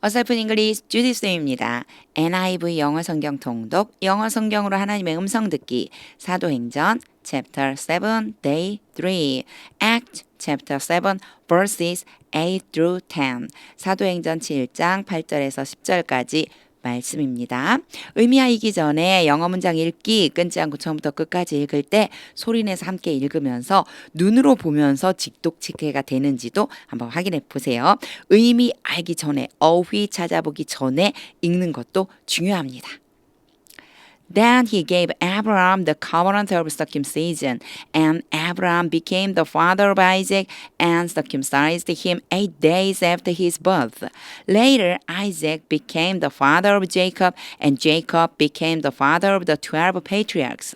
어설픈 잉글리시 주디 쌤입니다. NIV 영어 성경 통독, 영어 성경으로 하나님의 음성 듣기, 사도행전 chapter 7 day 3, act chapter 7 verses 8 through 10, 사도행전 7장 8절에서 10절까지 말씀입니다. 의미하기 전에 영어 문장 읽기 끊지 않고 처음부터 끝까지 읽을 때 소리내서 함께 읽으면서 눈으로 보면서 직독직해가 되는지도 한번 확인해 보세요. 의미 알기 전에 어휘 찾아보기 전에 읽는 것도 중요합니다. Then he gave Abraham the covenant of circumcision, and Abraham became the father of Isaac and circumcised him 8 days after his birth. Later, Isaac became the father of Jacob, and Jacob became the father of the 12 patriarchs.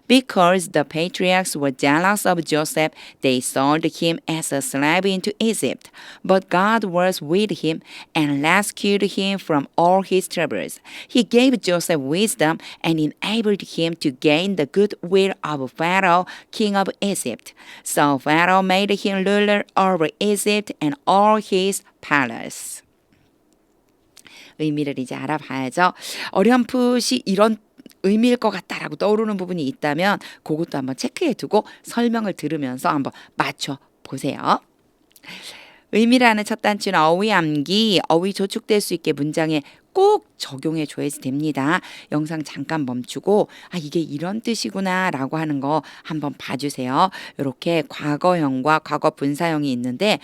Because the patriarchs were jealous of Joseph, they sold him as a slave into Egypt. But God was with him and rescued him from all his troubles. He gave Joseph wisdom and enabled him to gain the goodwill of Pharaoh, king of Egypt. So Pharaoh made him ruler over Egypt and all his palace. 의미를 이제 알아봐야죠. 어렴풋이 이런 의미일 것 같다라고 떠오르는 부분이 있다면 그것도 한번 체크해 두고 설명을 들으면서 한번 맞춰 보세요. 의미라는 첫 단추는 어휘 암기, 어휘 조축될 수 있게 문장에 꼭 적용해 줘야지 됩니다. 영상 잠깐 멈추고 이게 이런 뜻이구나 라고 하는 거 한번 봐주세요. 이렇게 과거형과 과거 분사형이 있는데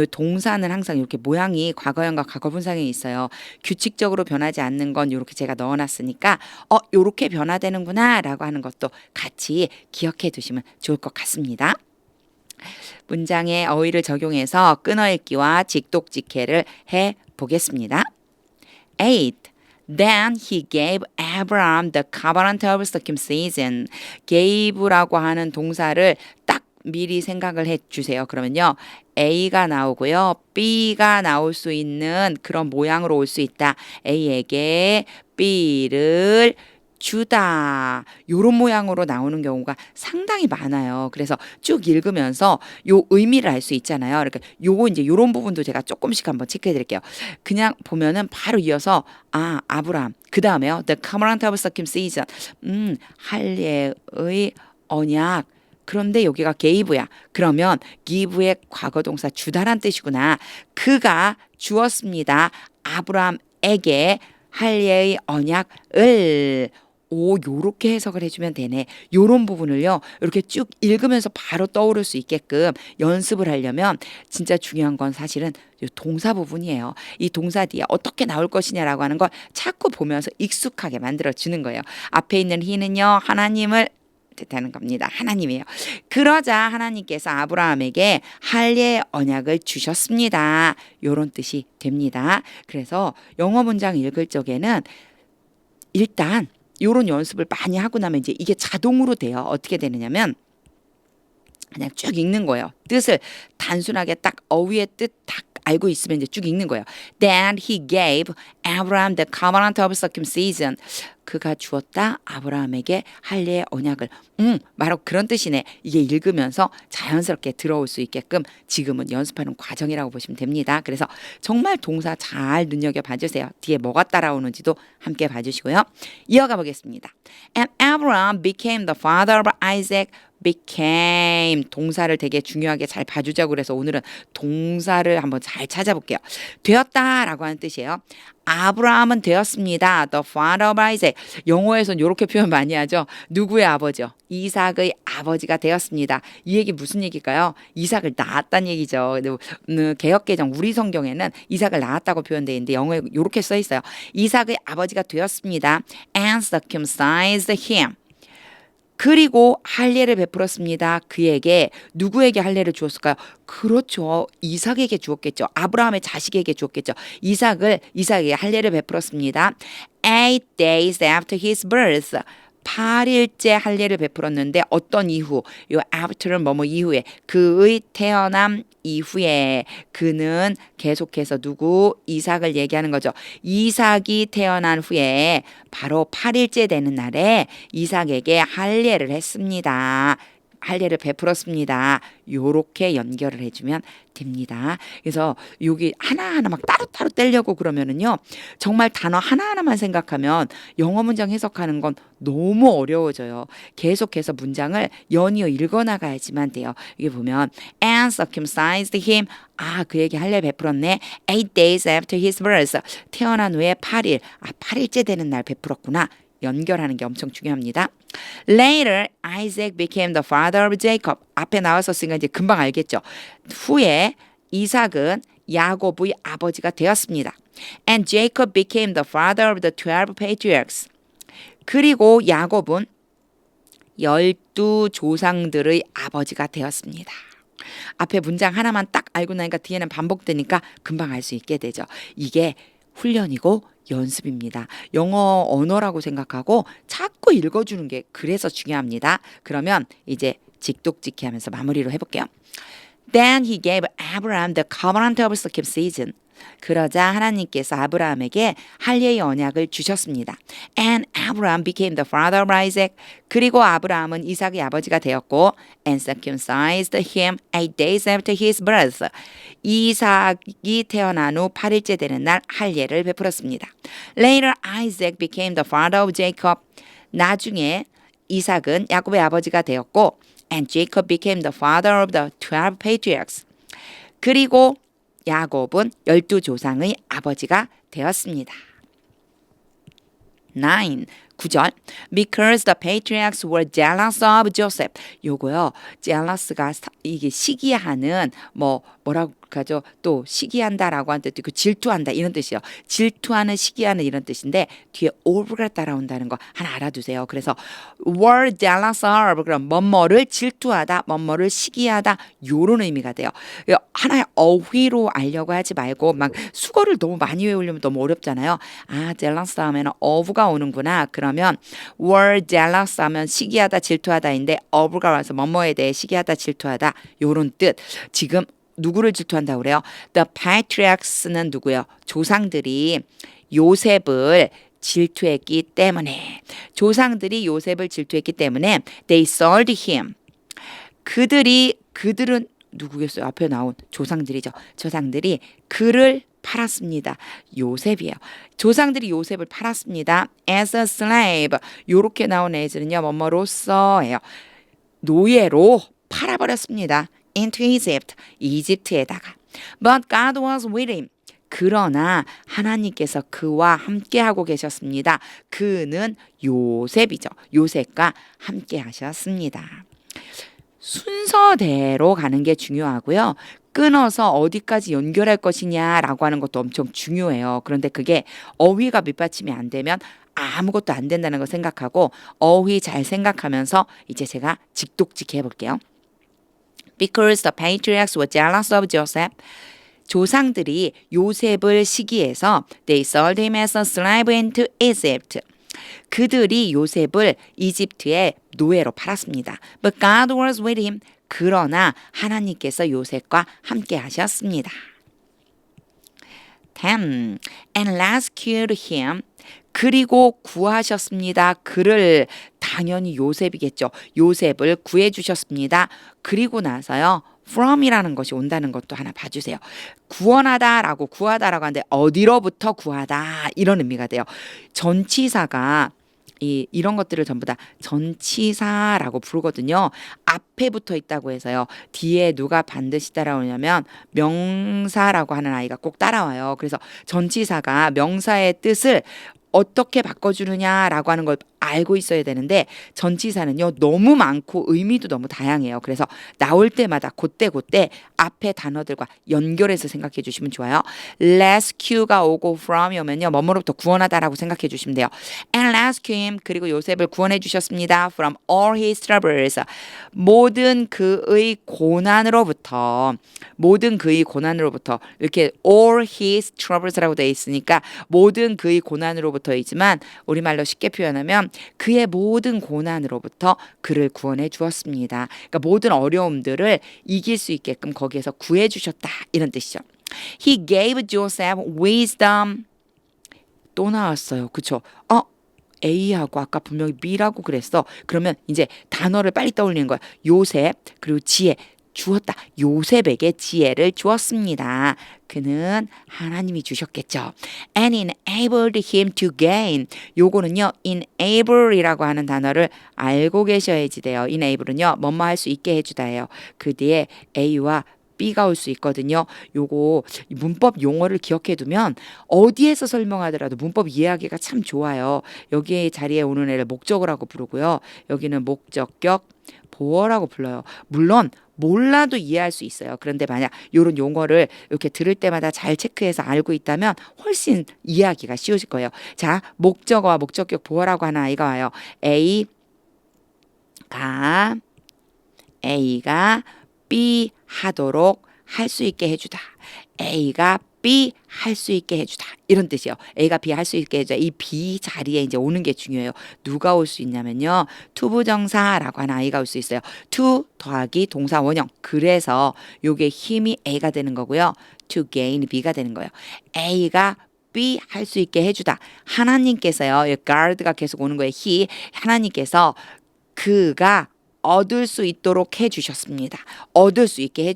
동사는 항상 이렇게 모양이 과거형과 과거 분사형이 있어요. 규칙적으로 변하지 않는 건 이렇게 제가 넣어놨으니까 이렇게 변화되는구나 라고 하는 것도 같이 기억해 두시면 좋을 것 같습니다. 문장에 어휘를 적용해서 끊어읽기와 직독직해를 해보겠습니다. 8. Then he gave Abraham the covenant of circumcision. gave라고 하는 동사를 딱 미리 생각을 해주세요. 그러면요. A가 나오고요. B가 나올 수 있는 그런 모양으로 올 수 있다. A에게 B를 주다. 요런 모양으로 나오는 경우가 상당히 많아요. 그래서 쭉 읽으면서 요 의미를 알 수 있잖아요. 그러니까 요거 이제 요런 부분도 제가 조금씩 한번 체크해 드릴게요. 그냥 보면은 바로 이어서 아브라함. 그다음에요. The covenant of circumcision. 할례의 언약. 그런데 여기가 gave야. 그러면 give의 과거 동사 주다란 뜻이구나. 그가 주었습니다. 아브라함에게 할례의 언약을 요렇게 해석을 해주면 되네. 요런 부분을요. 이렇게 쭉 읽으면서 바로 떠오를 수 있게끔 연습을 하려면 진짜 중요한 건 사실은 동사 부분이에요. 이 동사 뒤에 어떻게 나올 것이냐라고 하는 걸 자꾸 보면서 익숙하게 만들어주는 거예요. 앞에 있는 he는요. 하나님을 뜻하는 겁니다. 하나님이에요. 그러자 하나님께서 아브라함에게 할례의 언약을 주셨습니다. 요런 뜻이 됩니다. 그래서 영어 문장 읽을 적에는 일단 요런 연습을 많이 하고 나면 이제 이게 자동으로 돼요. 어떻게 되느냐면 그냥 쭉 읽는 거예요. 뜻을 단순하게 딱 어휘의 뜻 딱 알고 있으면 이제 쭉 읽는 거예요. Then he gave Abraham the covenant of circumcision. 그가 주었다 아브라함에게 할례의 언약을. 바로 그런 뜻이네. 이게 읽으면서 자연스럽게 들어올 수 있게끔 지금은 연습하는 과정이라고 보시면 됩니다. 그래서 정말 동사 잘 눈여겨봐 주세요. 뒤에 뭐가 따라오는지도 함께 봐주시고요. 이어가 보겠습니다. And Abraham became the father of Isaac. became 동사를 되게 중요하게 잘 봐주자고 그래서 오늘은 동사를 한번 잘 찾아볼게요. 되었다라고 하는 뜻이에요. 아브라함은 되었습니다. The father of Isaac. 영어에서는 이렇게 표현 많이 하죠. 누구의 아버지요? 이삭의 아버지가 되었습니다. 이 얘기 무슨 얘기일까요? 이삭을 낳았다는 얘기죠. 개역개정 우리 성경에는 이삭을 낳았다고 표현되어 있는데 영어에 이렇게 써 있어요. 이삭의 아버지가 되었습니다. And circumcised him. 그리고 할례를 베풀었습니다. 그에게 누구에게 할례를 주었을까요? 그렇죠. 이삭에게 주었겠죠. 아브라함의 자식에게 주었겠죠. 이삭에게 할례를 베풀었습니다. 8 days after his birth. 8일째 할례를 베풀었는데 어떤 이후? 요 after는 뭐뭐 이후에 그의 태어남 이후에 그는 계속해서 누구? 이삭을 얘기하는 거죠. 이삭이 태어난 후에 바로 8일째 되는 날에 이삭에게 할례를 했습니다. 할례를 베풀었습니다. 요렇게 연결을 해주면 됩니다. 그래서 여기 하나하나 막 따로따로 떼려고 그러면은요, 정말 단어 하나하나만 생각하면 영어 문장 해석하는 건 너무 어려워져요. 계속해서 문장을 연이어 읽어나가야지만 돼요. 이게 보면 and circumcised him. 아, 그에게 할례 베풀었네. 8 days after his birth. 태어난 후에 8일. 아, 8일째 되는 날 베풀었구나. 연결하는 게 엄청 중요합니다. Later, Isaac became the father of Jacob. 앞에 나왔었으니까 이제 금방 알겠죠. 후에 이삭은 야곱의 아버지가 되었습니다. And Jacob became the father of the 12 patriarchs. 그리고 야곱은 12조상들의 아버지가 되었습니다. 앞에 문장 하나만 딱 알고 나니까 뒤에는 반복되니까 금방 알 수 있게 되죠. 이게 훈련이고 연습입니다. 영어 언어라고 생각하고 자꾸 읽어주는 게 그래서 중요합니다. 그러면 이제 직독직히 하면서 마무리로 해볼게요. Then he gave Abraham the covenant of circumcision. 그러자 하나님께서 아브라함에게 할례의 언약을 주셨습니다. And Abraham became the father of Isaac. 그리고 아브라함은 이삭의 아버지가 되었고 and circumcised him 8 days after his birth. 이삭이 태어난 후 8일째 되는 날 할례를 베풀었습니다. Later Isaac became the father of Jacob. 나중에 이삭은 야곱의 아버지가 되었고 and Jacob became the father of the 12 patriarchs. 그리고 야곱은 12조상의 아버지가 되었습니다. 9절 Because the patriarchs were jealous of Joseph. 요거요. jealous가 이게 시기하는 뭐라고 하죠? 또 시기한다라고 하는 뜻도 있고 질투한다 이런 뜻이요. 질투하는 시기하는 이런 뜻인데 뒤에 of가 따라온다는 거 하나 알아두세요. 그래서 were jealous of 그럼 뭐뭐를 질투하다, 뭐뭐를 시기하다 요런 의미가 돼요. 하나의 어휘로 알려고 하지 말고 막 수거를 너무 많이 외우려면 너무 어렵잖아요. 아, jealous 하면 of가 오는구나. 그러면 were jealous 하면 시기하다, 질투하다인데 of가 와서 뭐뭐에 대해 시기하다, 질투하다 요런 뜻. 지금 누구를 질투한다고 그래요? The patriarchs는 누구예요? 조상들이 요셉을 질투했기 때문에 조상들이 요셉을 질투했기 때문에 they sold him. 그들은 누구겠어요? 앞에 나온 조상들이죠. 조상들이 그를 팔았습니다. 요셉이에요. 조상들이 요셉을 팔았습니다. as a slave. 요렇게 나온 as는요. 뭐뭐로서예요. 노예로 팔아버렸습니다. into Egypt. 이집트에다가. But God was with him. 그러나 하나님께서 그와 함께하고 계셨습니다. 그는 요셉이죠. 요셉과 함께 하셨습니다. 순서대로 가는 게 중요하고요. 끊어서 어디까지 연결할 것이냐라고 하는 것도 엄청 중요해요. 그런데 그게 어휘가 밑받침이 안 되면 아무것도 안 된다는 거 생각하고 어휘 잘 생각하면서 이제 제가 직독직히 해볼게요. Because the patriarchs were jealous of Joseph. 조상들이 요셉을 시기해서 they sold him as a slave into Egypt. 그들이 요셉을 이집트의 노예로 팔았습니다. But God was with him. 그러나 하나님께서 요셉과 함께 하셨습니다. 10. And rescued him. 그리고 구하셨습니다. 그를 당연히 요셉이겠죠. 요셉을 구해주셨습니다. 그리고 나서요. from이라는 것이 온다는 것도 하나 봐주세요. 구원하다라고 구하다라고 하는데 어디로부터 구하다 이런 의미가 돼요. 전치사가 이런 것들을 전부 다 전치사라고 부르거든요. 앞에 붙어 있다고 해서요. 뒤에 누가 반드시 따라오냐면 명사라고 하는 아이가 꼭 따라와요. 그래서 전치사가 명사의 뜻을 어떻게 바꿔주느냐라고 하는 걸 알고 있어야 되는데 전치사는요 너무 많고 의미도 너무 다양해요. 그래서 나올 때마다 그때 앞에 단어들과 연결해서 생각해 주시면 좋아요. rescue가 오고 from이 오면요 뭐뭐로부터 구원하다라고 생각해 주시면 돼요. and rescue him. 그리고 요셉을 구원해 주셨습니다. from all his troubles. 모든 그의 고난으로부터 이렇게 all his troubles라고 되어 있으니까 모든 그의 고난으로부터이지만 우리말로 쉽게 표현하면 그의 모든 고난으로부터 그를 구원해 주었습니다. 그러니까 모든 어려움들을 이길 수 있게끔 거기에서 구해 주셨다 이런 뜻이죠. He gave Joseph wisdom. 또 나왔어요. 그렇죠? A하고 아까 분명히 B라고 그랬어. 그러면 이제 단어를 빨리 떠올리는 거야. 요셉 그리고 지혜 주었다. 요셉에게 지혜를 주었습니다. 그는 하나님이 주셨겠죠. And enabled him to gain. 요거는요. enable이라고 하는 단어를 알고 계셔야지 돼요. enable은요. 뭐뭐 할 수 있게 해주다예요. 그 뒤에 A와 B가 올 수 있거든요. 요거 문법 용어를 기억해 두면 어디에서 설명하더라도 문법 이해하기가 참 좋아요. 여기 자리에 오는 애를 목적어라고 부르고요. 여기는 목적격 보어라고 불러요. 물론 몰라도 이해할 수 있어요. 그런데 만약 이런 용어를 이렇게 들을 때마다 잘 체크해서 알고 있다면 훨씬 이해하기가 쉬워질 거예요. 자, 목적어와 목적격 보어라고 하는 아이가 와요. A가 B 하도록 할 수 있게 해주다. A가 B 할 수 있게 해주다. 이런 뜻이에요. A가 B 할 수 있게 해주다. 이 B 자리에 이제 오는 게 중요해요. 누가 올 수 있냐면요. 투부정사라고 하는 아이가 올 수 있어요. to 더하기 동사 원형. 그래서 요게 힘이 A가 되는 거고요. to gain B가 되는 거예요. A가 B 할 수 있게 해주다. 하나님께서요. guard가 계속 오는 거예요. 하나님께서 그가 얻을 수 있도록 해주셨습니다. 얻을 수 있게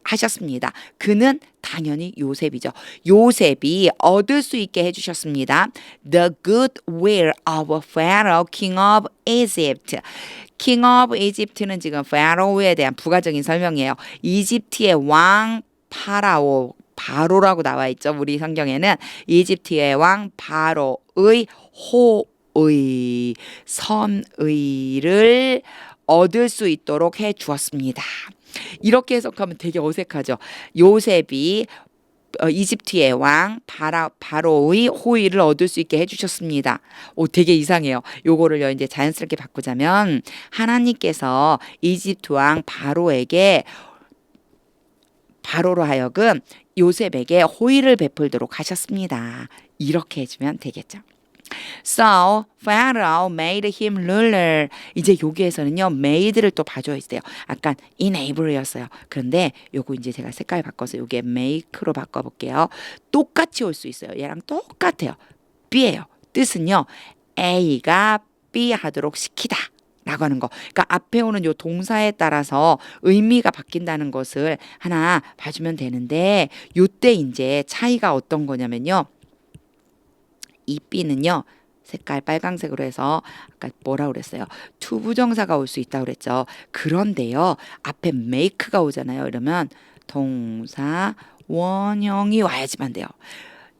하셨습니다. 그는 당연히 요셉이죠. 요셉이 얻을 수 있게 해주셨습니다. The good will of Pharaoh, king of Egypt. King of Egypt는 지금 파라오에 대한 부가적인 설명이에요. 이집트의 왕 바로라고 나와 있죠. 우리 성경에는 이집트의 왕 바로의 선의를 얻을 수 있도록 해 주었습니다. 이렇게 해석하면 되게 어색하죠. 요셉이 이집트의 왕 바로의 호의를 얻을 수 있게 해주셨습니다. 되게 이상해요. 요거를요 이제 자연스럽게 바꾸자면 하나님께서 이집트 왕 바로로 하여금 요셉에게 호의를 베풀도록 하셨습니다. 이렇게 해주면 되겠죠. So Pharaoh made him ruler. 이제 여기에서는요 made를 또 봐줘야 돼요. 아까 enable였어요. 그런데 요거 이제 제가 색깔 바꿔서 요게 make로 바꿔볼게요. 똑같이 올 수 있어요. 얘랑 똑같아요. B예요. 뜻은요 A가 B 하도록 시키다. 라고 하는 거. 그러니까 앞에 오는 요 동사에 따라서 의미가 바뀐다는 것을 하나 봐주면 되는데 요때 이제 차이가 어떤 거냐면요. 이 B는요. 색깔 빨강색으로 해서 아까 뭐라 그랬어요? 투부정사가 올 수 있다고 그랬죠. 그런데요. 앞에 make가 오잖아요. 이러면 동사 원형이 와야지만 돼요.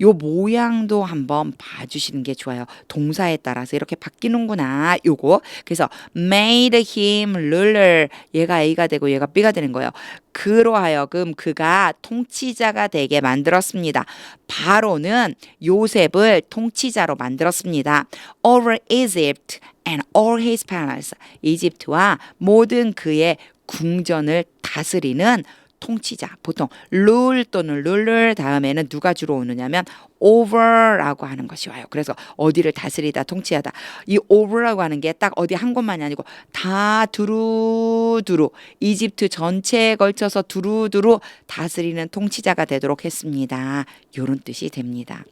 요 모양도 한번 봐주시는 게 좋아요. 동사에 따라서 이렇게 바뀌는구나. 요거. 그래서 made him ruler. 얘가 A가 되고 얘가 B가 되는 거예요. 그로 하여금 그가 통치자가 되게 만들었습니다. 바로는 요셉을 통치자로 만들었습니다. Over Egypt and all his palace. 이집트와 모든 그의 궁전을 다스리는 통치자. 보통 rule 또는 ruler 다음에는 누가 주로 오느냐면 over라고 하는 것이 와요. 그래서 어디를 다스리다 통치하다. 이 over라고 하는 게 딱 어디 한 곳만이 아니고 다 두루두루 이집트 전체에 걸쳐서 두루두루 다스리는 통치자가 되도록 했습니다. 이런 뜻이 됩니다.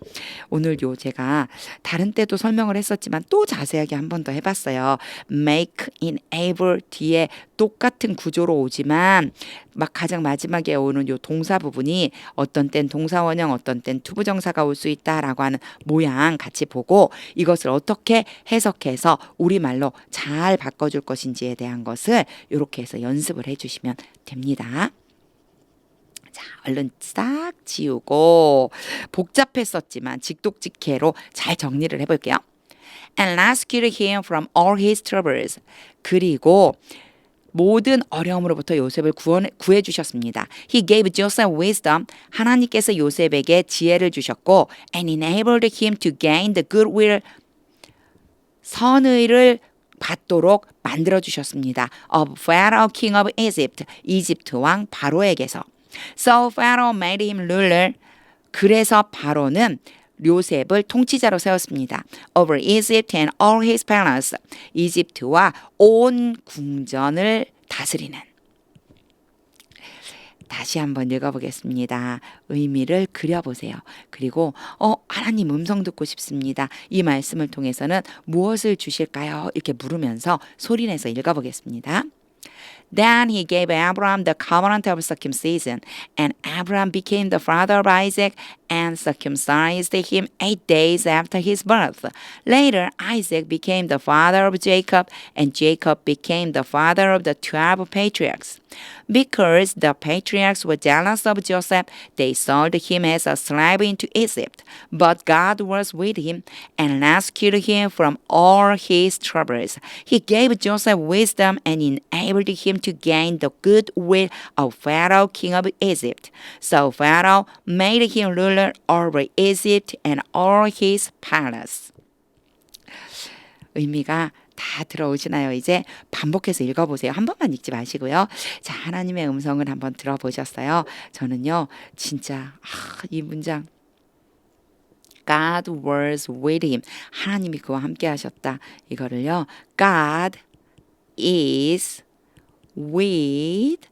오늘 제가 다른 때도 설명을 했었지만 또 자세하게 한 번 더 해봤어요. make, enable 뒤에 똑같은 구조로 오지만 막 가장 마지막에 오는 요 동사 부분이 어떤 땐 동사 원형 어떤 땐 투부정사가 올 수 있다라고 하는 모양 같이 보고 이것을 어떻게 해석해서 우리말로 잘 바꿔줄 것인지에 대한 것을 이렇게 해서 연습을 해주시면 됩니다. 자, 얼른 싹 지우고 복잡했었지만 직독직해로 잘 정리를 해볼게요. And rescued him from all his troubles. 그리고 모든 어려움으로부터 요셉을 구해 주셨습니다. He gave Joseph wisdom. 하나님께서 요셉에게 지혜를 주셨고 and enabled him to gain the goodwill. 선의를 받도록 만들어 주셨습니다. Of Pharaoh, king of Egypt. 이집트 왕 바로에게서. So Pharaoh made him ruler. 그래서 바로는 요셉을 통치자로 세웠습니다. Over Egypt and all his palace. 이집트와 온 궁전을 다스리는. 다시 한번 읽어보겠습니다. 의미를 그려보세요. 그리고 하나님 음성 듣고 싶습니다. 이 말씀을 통해서는 무엇을 주실까요? 이렇게 물으면서 소리내서 읽어보겠습니다. Then he gave Abraham the covenant of circumcision, and Abraham became the father of Isaac and circumcised him 8 days after his birth. Later, Isaac became the father of Jacob, and Jacob became the father of the 12 patriarchs. Because the patriarchs were jealous of Joseph, they sold him as a slave into Egypt. But God was with him and rescued him from all his troubles. He gave Joseph wisdom and enabled him to gain the goodwill of Pharaoh, king of Egypt. So Pharaoh made him ruler over Egypt and all his palace. 의미가 다 들어오시나요? 이제 반복해서 읽어보세요. 한 번만 읽지 마시고요. 자, 하나님의 음성을 한번 들어보셨어요? 저는요, 진짜 이 문장 God was with him. 하나님이 그와 함께 하셨다. 이거를요, God is with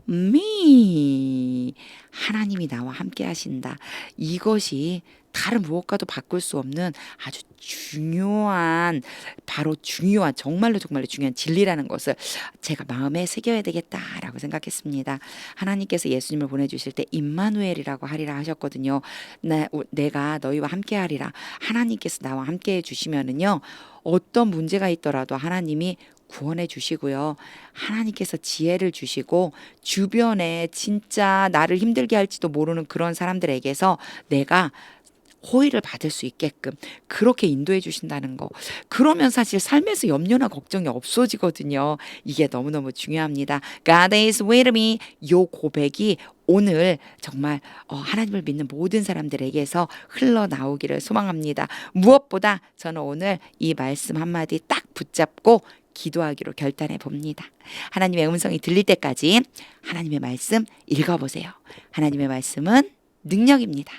me. 하나님이 나와 함께 하신다. 이것이 다른 무엇과도 바꿀 수 없는 아주 중요한, 바로 중요한, 정말로 중요한 진리라는 것을 제가 마음에 새겨야 되겠다라고 생각했습니다. 하나님께서 예수님을 보내주실 때 임마누엘이라고 하리라 하셨거든요. 내가 너희와 함께 하리라. 하나님께서 나와 함께 해주시면은요, 어떤 문제가 있더라도 하나님이 구원해 주시고요. 하나님께서 지혜를 주시고 주변에 진짜 나를 힘들게 할지도 모르는 그런 사람들에게서 내가 호의를 받을 수 있게끔 그렇게 인도해 주신다는 거. 그러면 사실 삶에서 염려나 걱정이 없어지거든요. 이게 너무너무 중요합니다. God is with me. 요 고백이 오늘 정말 하나님을 믿는 모든 사람들에게서 흘러나오기를 소망합니다. 무엇보다 저는 오늘 이 말씀 한마디 딱 붙잡고 기도하기로 결단해 봅니다. 하나님의 음성이 들릴 때까지 하나님의 말씀 읽어보세요. 하나님의 말씀은 능력입니다.